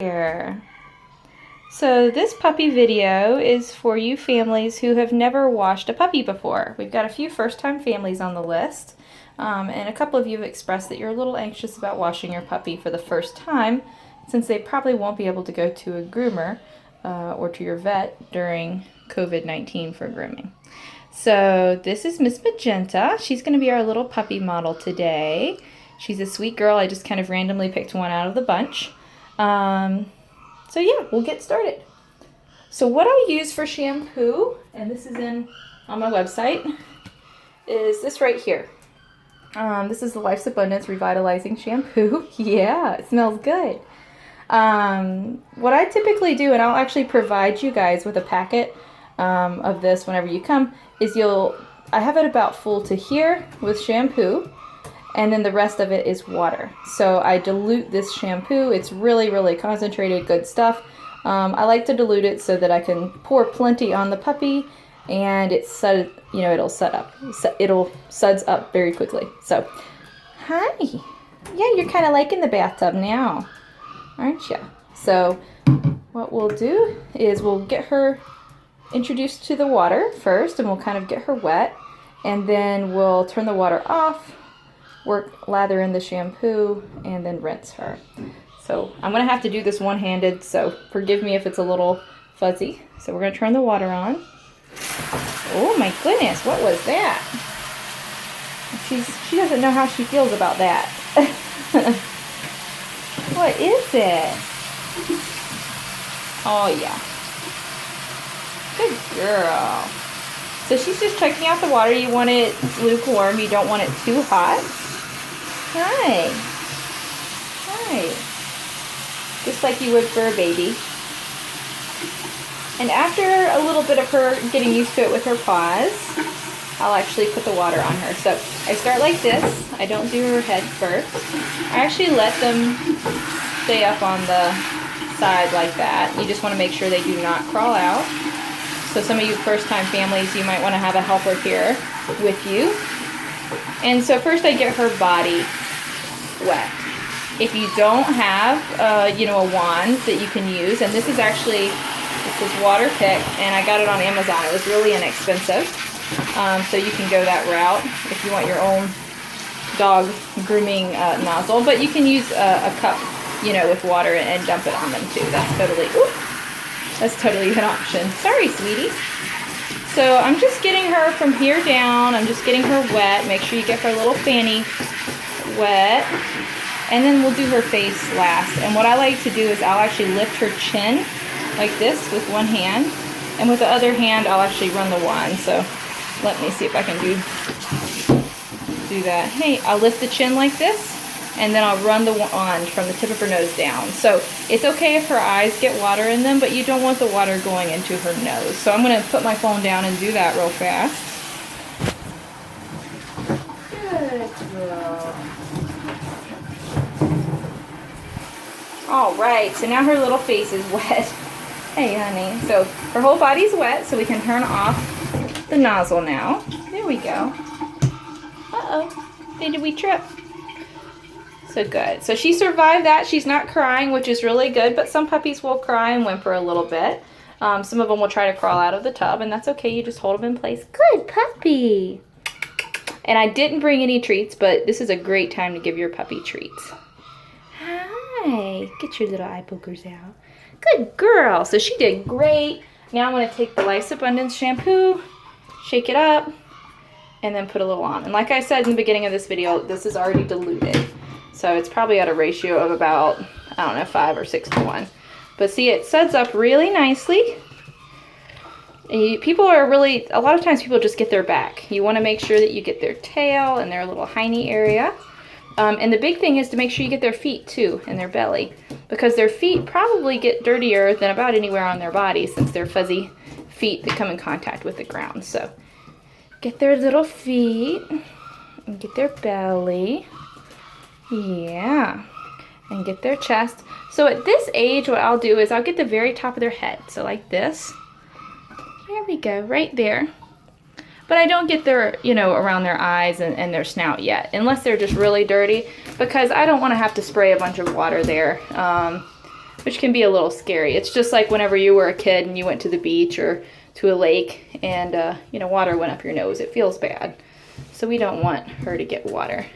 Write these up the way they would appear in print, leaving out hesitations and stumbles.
Here. So this puppy video is for you families who have never washed a puppy before. We've got a few first-time families on the list, and a couple of you have expressed that you're a little anxious about washing your puppy for the first time, since they probably won't be able to go to a groomer or to your vet during COVID-19 for grooming. So this is Miss Magenta. She's going to be our little puppy model today. She's a sweet girl. I just kind of randomly picked one out of the bunch. So yeah, we'll get started. So what I use for shampoo, and this is on my website, is this right here. This is the Life's Abundance Revitalizing Shampoo. Yeah, it smells good. What I typically do, and I'll actually provide you guys with a packet of this whenever you come, is I have it about full to here with shampoo, and then the rest of it is water. So I dilute this shampoo. It's really, really concentrated, good stuff. I like to dilute it so that I can pour plenty on the puppy, and it'll suds up very quickly. So, hi. Yeah, you're kind of liking the bathtub now, aren't you? So what we'll do is we'll get her introduced to the water first, and we'll kind of get her wet, and then we'll turn the water off, lather in the shampoo, and then rinse her. So I'm going to have to do this one-handed, so forgive me if it's a little fuzzy. So we're going to turn the water on. Oh my goodness, what was that? She doesn't know how she feels about that. What is it? Oh yeah. Good girl. So she's just checking out the water. You want it lukewarm. You don't want it too hot. Hi. Hi. Just like you would for a baby. And after a little bit of her getting used to it with her paws, I'll actually put the water on her. So I start like this. I don't do her head first. I actually let them stay up on the side like that. You just want to make sure they do not crawl out. So some of you first-time families, you might want to have a helper here with you. And so first I get her body wet. If you don't have, a wand that you can use, and this is Waterpik, and I got it on Amazon. It was really inexpensive. So you can go that route if you want your own dog grooming nozzle. But you can use a cup, with water and dump it on them too. That's totally an option. Sorry, sweetie. So I'm just getting her from here down. I'm just getting her wet. Make sure you get her little fanny wet. And then we'll do her face last. And what I like to do is I'll actually lift her chin like this with one hand. And with the other hand, I'll actually run the wand. So let me see if I can do that. Hey, I'll lift the chin like this. And then I'll run the wand from the tip of her nose down. So it's okay if her eyes get water in them, but you don't want the water going into her nose. So I'm going to put my phone down and do that real fast. Good girl. All right, so now her little face is wet. Hey, honey. So her whole body's wet, so we can turn off the nozzle now. There we go. Uh-oh. Did we trip? So good. So she survived that. She's not crying, which is really good, but some puppies will cry and whimper a little bit. Some of them will try to crawl out of the tub, and that's okay. You just hold them in place. Good puppy. And I didn't bring any treats, but this is a great time to give your puppy treats. Hi. Get your little eye pokers out. Good girl. So she did great. Now I'm going to take the Life's Abundance shampoo, shake it up, and then put a little on. And like I said in the beginning of this video, this is already diluted. So it's probably at a ratio of about, 5 or 6 to 1. But see, it suds up really nicely. And a lot of times people just get their back. You want to make sure that you get their tail and their little hiney area. And the big thing is to make sure you get their feet too, and their belly. Because their feet probably get dirtier than about anywhere on their body, since they're fuzzy feet that come in contact with the ground. So get their little feet and get their belly. Yeah, and get their chest. So at this age, what I'll do is I'll get the very top of their head. So like this. There we go, right there. But I don't get their, around their eyes and their snout yet, unless they're just really dirty, because I don't want to have to spray a bunch of water there. which can be a little scary. It's just like whenever you were a kid and you went to the beach or to a lake and, you know, water went up your nose. It feels bad. So we don't want her to get water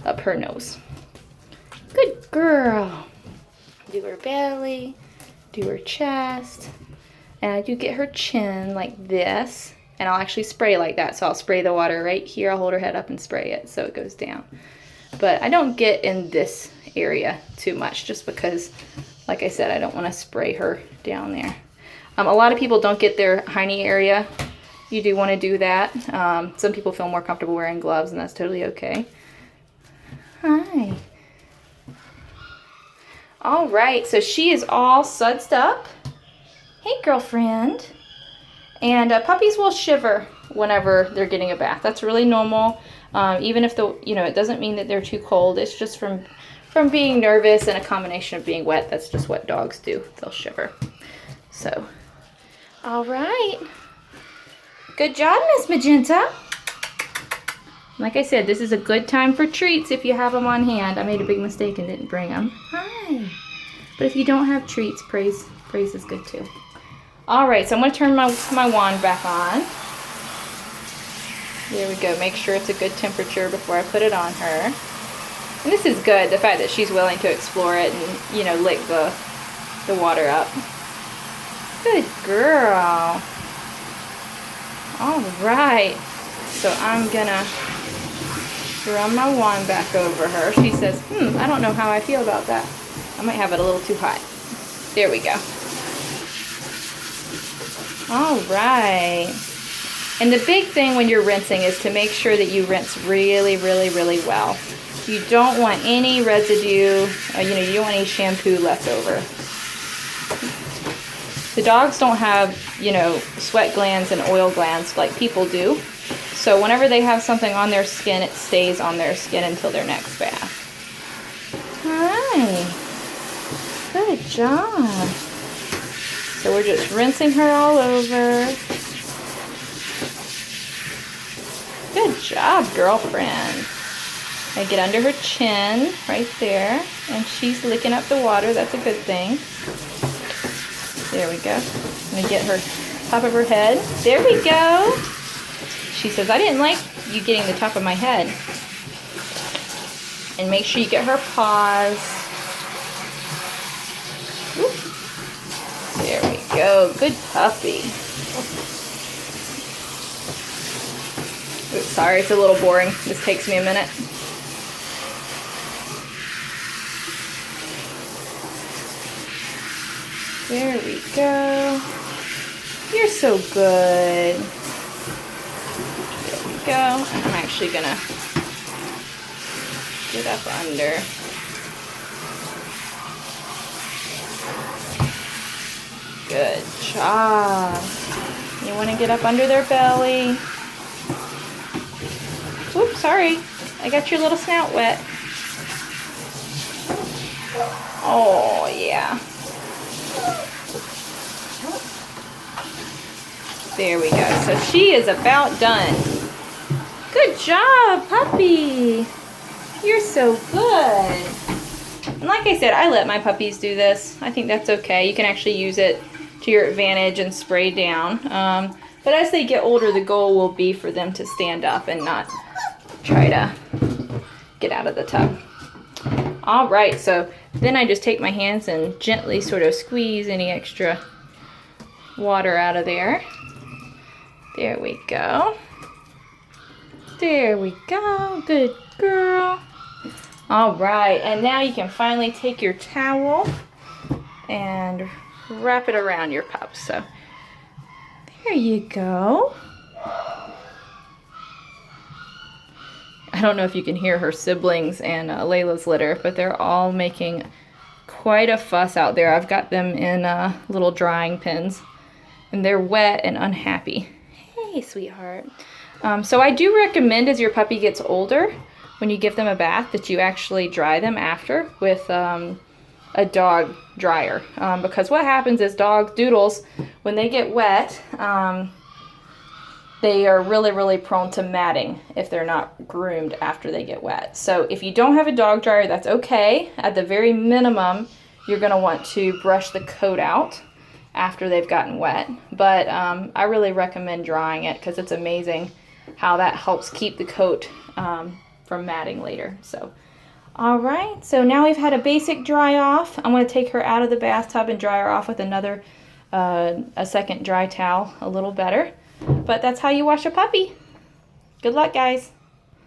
up her nose. Good girl. Do her belly, do her chest, and I do get her chin like this, and I'll actually spray like that. So I'll spray the water right here. I'll hold her head up and spray it so it goes down. But I don't get in this area too much just because, like I said, I don't want to spray her down there. A lot of people don't get their hiney area. You do want to do that. Some people feel more comfortable wearing gloves, and that's totally okay. Hi. All right, so she is all sudsed up. Hey, girlfriend. And puppies will shiver whenever they're getting a bath. That's really normal. Even if it doesn't mean that they're too cold. It's just from being nervous and a combination of being wet. That's just what dogs do. They'll shiver. So, all right. Good job, Miss Magenta. Like I said, this is a good time for treats if you have them on hand. I made a big mistake and didn't bring them. Hi. But if you don't have treats, praise is good too. All right, so I'm going to turn my wand back on. There we go. Make sure it's a good temperature before I put it on her. And this is good, the fact that she's willing to explore it and, you know, lick the water up. Good girl. All right. So I'm going to run my wand back over her. She says, I don't know how I feel about that. I might have it a little too hot. There we go. All right. And the big thing when you're rinsing is to make sure that you rinse really, really, really well. You don't want any residue, you don't want any shampoo left over. The dogs don't have, sweat glands and oil glands like people do. So whenever they have something on their skin, it stays on their skin until their next bath. Hi. Good job. So we're just rinsing her all over. Good job, girlfriend. I get under her chin right there, and she's licking up the water. That's a good thing. There we go. I'm going to get her top of her head. There we go. She says, I didn't like you getting the top of my head. And make sure you get her paws. Oop. There we go. Good puppy. Oops, sorry, it's a little boring. This takes me a minute. There we go. You're so good. There we go. And I'm actually gonna get up under. Good job. You want to get up under their belly. Oops, sorry. I got your little snout wet. Oh, yeah. There we go. So she is about done. Good job, puppy. You're so good. And like I said, I let my puppies do this. I think that's okay. You can actually use it to your advantage and spray down. But as they get older, the goal will be for them to stand up and not try to get out of the tub. All right, so then I just take my hands and gently sort of squeeze any extra water out of there. There we go. There we go. Good girl. All right, and now you can finally take your towel and wrap it around your pup. So there you go. I don't know if you can hear her siblings and Layla's litter, but they're all making quite a fuss out there. I've got them in little drying pins, and they're wet and unhappy. Hey, sweetheart. So I do recommend as your puppy gets older, when you give them a bath, that you actually dry them after with a dog dryer. Because what happens is doodles, when they get wet, they are really, really prone to matting if they're not groomed after they get wet. So if you don't have a dog dryer, that's okay. At the very minimum, you're going to want to brush the coat out after they've gotten wet. But I really recommend drying it because it's amazing how that helps keep the coat from matting later. So, all right, so now we've had a basic dry off. I'm going to take her out of the bathtub and dry her off with another, a second dry towel, a little better. But that's how you wash a puppy. Good luck, guys.